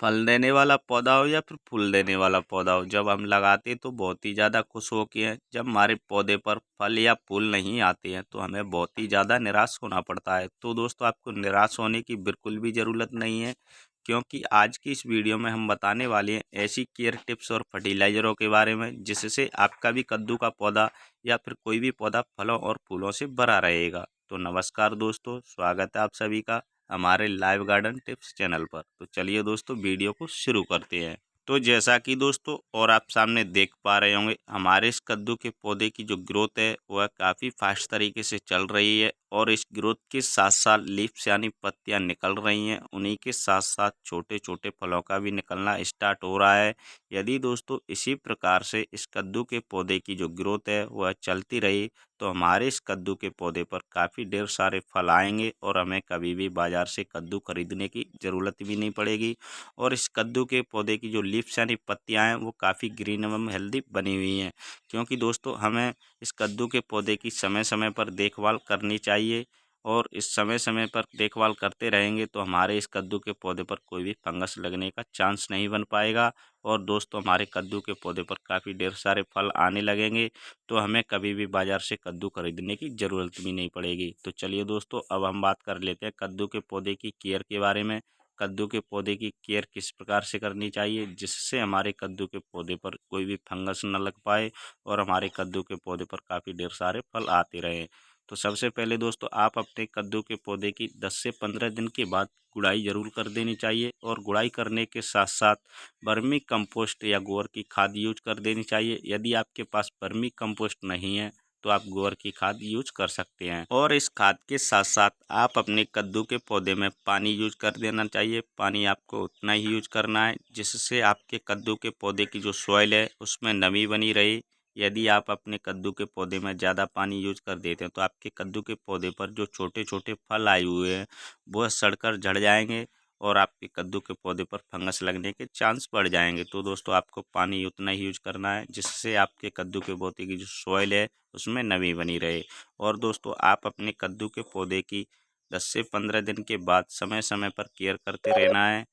फल देने वाला पौधा हो या फिर फूल देने वाला पौधा हो, जब हम लगाते तो बहुत ही ज़्यादा खुश होके हैं। जब हमारे पौधे पर फल या फूल नहीं आते हैं तो हमें बहुत ही ज़्यादा निराश होना पड़ता है। तो दोस्तों, आपको निराश होने की बिल्कुल भी ज़रूरत नहीं है, क्योंकि आज की इस वीडियो में हम बताने वाले हैं ऐसी केयर टिप्स और फर्टिलाइज़रों के बारे में जिससे आपका भी कद्दू का पौधा या फिर कोई भी पौधा फलों और फूलों से भरा रहेगा। तो नमस्कार दोस्तों, स्वागत है आप सभी का हमारे लाइव गार्डन टिप्स चैनल पर। तो चलिए दोस्तों, वीडियो को शुरू करते हैं। तो जैसा कि दोस्तों और आप सामने देख पा रहे होंगे, हमारे इस कद्दू के पौधे की जो ग्रोथ है वह काफ़ी फास्ट तरीके से चल रही है और इस ग्रोथ के साथ साथ लीव्स यानी पत्तियां निकल रही हैं। उन्हीं के साथ साथ छोटे छोटे फलों का भी निकलना स्टार्ट हो रहा है। यदि दोस्तों इसी प्रकार से इस कद्दू के पौधे की जो ग्रोथ है वह चलती रही तो हमारे इस कद्दू के पौधे पर काफ़ी ढेर सारे फल आएंगे और हमें कभी भी बाज़ार से कद्दू खरीदने की ज़रूरत भी नहीं पड़ेगी। और इस कद्दू के पौधे की जो लीव्स यानी पत्तियां हैं वो काफ़ी ग्रीन एवं हेल्दी बनी हुई हैं, क्योंकि दोस्तों हमें इस कद्दू के पौधे की समय समय पर देखभाल करनी चाहिए। और इस समय समय पर देखभाल करते रहेंगे तो हमारे इस कद्दू के पौधे पर कोई भी फंगस लगने का चांस नहीं बन पाएगा। और दोस्तों, हमारे कद्दू के पौधे पर काफ़ी ढेर सारे फल आने लगेंगे तो हमें कभी भी बाज़ार से कद्दू खरीदने की ज़रूरत भी नहीं पड़ेगी। तो चलिए दोस्तों, अब हम बात कर लेते हैं कद्दू के पौधे की केयर के बारे में। कद्दू के पौधे की केयर किस प्रकार से करनी चाहिए जिससे हमारे कद्दू के पौधे पर कोई भी फंगस न लग पाए और हमारे कद्दू के पौधे पर काफ़ी ढेर सारे फल आते रहें। तो सबसे पहले दोस्तों, आप अपने कद्दू के पौधे की 10 से 15 दिन के बाद गुड़ाई ज़रूर कर देनी चाहिए और गुड़ाई करने के साथ साथ वर्मी कंपोस्ट या गोबर की खाद यूज कर देनी चाहिए। यदि आपके पास वर्मी कंपोस्ट नहीं है तो आप गोबर की खाद यूज कर सकते हैं। और इस खाद के साथ साथ आप अपने कद्दू के पौधे में पानी यूज कर देना चाहिए। पानी आपको उतना ही यूज करना है जिससे आपके कद्दू के पौधे की जो सॉइल है उसमें नमी बनी रहे। यदि आप अपने कद्दू के पौधे में ज़्यादा पानी यूज कर देते हैं तो आपके कद्दू के पौधे पर जो छोटे छोटे फल आए हुए हैं वह सड़कर झड़ जाएंगे और आपके कद्दू के पौधे पर फंगस लगने के चांस बढ़ जाएंगे। तो दोस्तों, आपको पानी उतना ही यूज करना है जिससे आपके कद्दू के पौधे की जो सॉइल है उसमें नमी बनी रहे। और दोस्तों, आप अपने कद्दू के पौधे की 10 से 15 दिन के बाद समय समय पर केयर करते रहना है।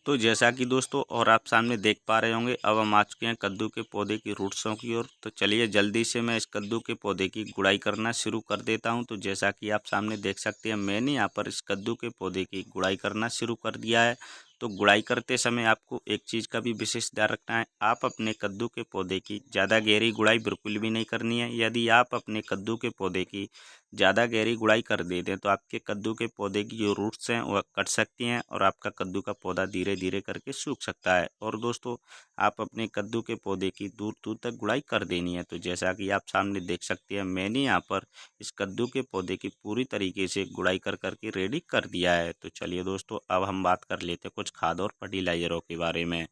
तो जैसा कि दोस्तों और आप सामने देख पा रहे होंगे, अब हम आ चुके हैं कद्दू के पौधे की रूट्सों की ओर। तो चलिए जल्दी से मैं इस कद्दू के पौधे की गुड़ाई करना शुरू कर देता हूं। तो जैसा कि आप सामने देख सकते हैं, मैंने यहाँ पर इस कद्दू के पौधे की गुड़ाई करना शुरू कर दिया है। तो गुड़ाई करते समय आपको एक चीज़ का भी विशेष ध्यान रखना है, आप अपने कद्दू के पौधे की ज़्यादा गहरी गुड़ाई बिल्कुल भी नहीं करनी है। यदि आप अपने कद्दू के पौधे की ज़्यादा गहरी गुड़ाई कर देते हैं तो आपके कद्दू के पौधे की जो रूट्स हैं वह कट सकती हैं और आपका कद्दू का पौधा धीरे धीरे करके सूख सकता है। और दोस्तों, आप अपने कद्दू के पौधे की दूर दूर तक गुड़ाई कर देनी है। तो जैसा कि आप सामने देख सकते हैं, मैंने यहाँ पर इस कद्दू के पौधे की पूरी तरीके से गुड़ाई कर करके रेडी कर दिया है। तो चलिए दोस्तों, अब हम बात कर लेते हैं कुछ खाद और फर्टिलाइजरों के बारे में।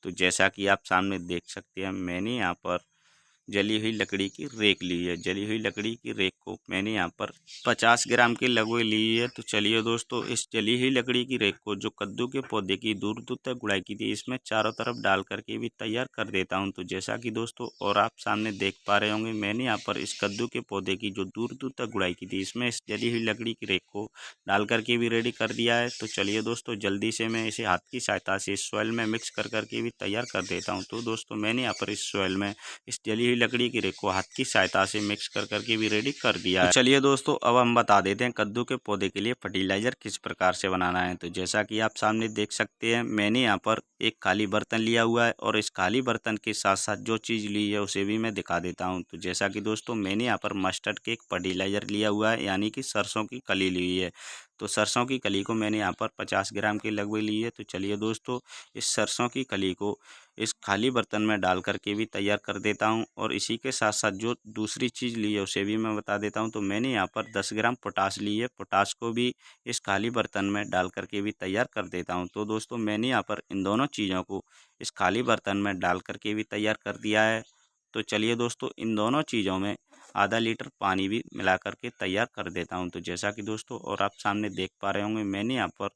तो जैसा कि आप सामने देख सकते हैं, मैंने यहाँ पर जली हुई लकड़ी की रेक ली है। जली हुई लकड़ी की रेक को मैंने यहाँ पर 50 ग्राम के लगभग ली है। तो चलिए दोस्तों, इस जली हुई लकड़ी की रेक को जो कद्दू के पौधे की दूर दूर तक गुड़ाई की थी इसमें चारों तरफ डाल करके भी तैयार कर देता हूँ। तो जैसा कि दोस्तों और आप सामने देख पा रहे होंगे, मैंने यहाँ पर इस कद्दू के पौधे की जो दूर दूर तक गुड़ाई की थी इसमें इस जली हुई लकड़ी की रेक को डाल करके भी रेडी कर दिया है। तो चलिए दोस्तों, जल्दी से मैं इसे हाथ की सहायता से इस सॉइल में मिक्स कर करके भी तैयार कर देता हूँ। तो दोस्तों, मैंने यहाँ पर इस सॉइल में इस जली हुई लकड़ी की रेक को हाथ की सहायता से मिक्स कर करके भी रेडी कर दिया है। तो चलिए दोस्तों, अब हम बता देते हैं कद्दू के पौधे के लिए फर्टिलाइजर किस प्रकार से बनाना है। तो जैसा कि आप सामने देख सकते हैं, मैंने यहाँ पर एक खाली बर्तन लिया हुआ है और इस खाली बर्तन के साथ साथ जो चीज़ ली है उसे भी मैं दिखा देता हूँ। तो जैसा कि दोस्तों, मैंने यहाँ पर मस्टर्ड केक फर्टिलाइजर लिया हुआ है, यानी कि सरसों की कली ली हुई है। तो सरसों की कली को मैंने यहाँ पर 50 ग्राम के लगभग ली है। तो चलिए दोस्तों, इस सरसों की कली को इस खाली बर्तन में डाल करके भी तैयार कर देता हूँ। और इसी के साथ साथ जो दूसरी चीज़ ली है उसे भी मैं बता देता हूँ। तो मैंने यहाँ पर 10 ग्राम पोटाश ली है। पोटाश को भी इस खाली बर्तन में डाल करके भी तैयार कर देता हूँ। तो दोस्तों, मैंने यहाँ पर इन दोनों चीज़ों को इस खाली बर्तन में डाल करके भी तैयार कर दिया है। तो चलिए दोस्तों, इन दोनों चीज़ों में आधा लीटर पानी भी मिला करके तैयार कर देता हूँ। तो जैसा कि दोस्तों और आप सामने देख पा रहे होंगे, मैंने यहाँ पर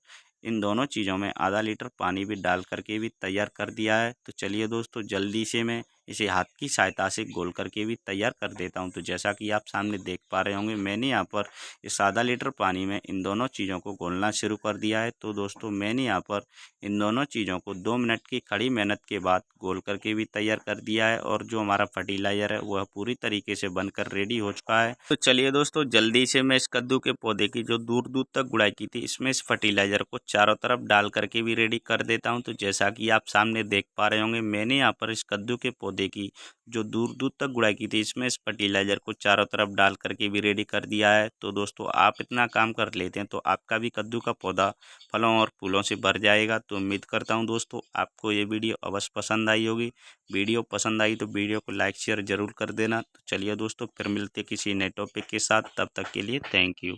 इन दोनों चीज़ों में आधा लीटर पानी भी डाल करके भी तैयार कर दिया है। तो चलिए दोस्तों, जल्दी से मैं इसे हाथ की सहायता से घोल करके भी तैयार कर देता हूँ। तो जैसा कि आप सामने देख पा रहे होंगे, मैंने यहाँ पर इस आधा लीटर पानी में इन दोनों चीज़ों को घोलना शुरू कर दिया है। तो दोस्तों मैंने यहाँ पर इन दोनों चीज़ों को 2 मिनट की कड़ी मेहनत के बाद घोल करके भी तैयार कर दिया है और जो हमारा फर्टिलाइज़र है वह पूरी तरीके से बनकर रेडी हो चुका है। तो चलिए दोस्तों, जल्दी से मैं इस कद्दू के पौधे की जो दूर दूर तक गुड़ाई की थी, इसमें इस फर्टिलाइज़र को चारों तरफ डाल करके भी रेडी कर देता हूँ। तो जैसा कि आप सामने देख पा रहे होंगे, मैंने यहाँ पर इस कद्दू के पौधे की जो दूर दूर तक गुड़ाई की थी, इसमें इस फर्टिलाइज़र को चारों तरफ डाल करके भी रेडी कर दिया है। तो दोस्तों, आप इतना काम कर लेते हैं तो आपका भी कद्दू का पौधा फलों और फूलों से भर जाएगा। तो उम्मीद करता हूँ दोस्तों, आपको ये वीडियो अवश्य पसंद आई होगी। वीडियो पसंद आई तो वीडियो को लाइक शेयर ज़रूर कर देना। तो चलिए दोस्तों, फिर मिलते किसी नए टॉपिक के साथ, तब तक के लिए थैंक यू।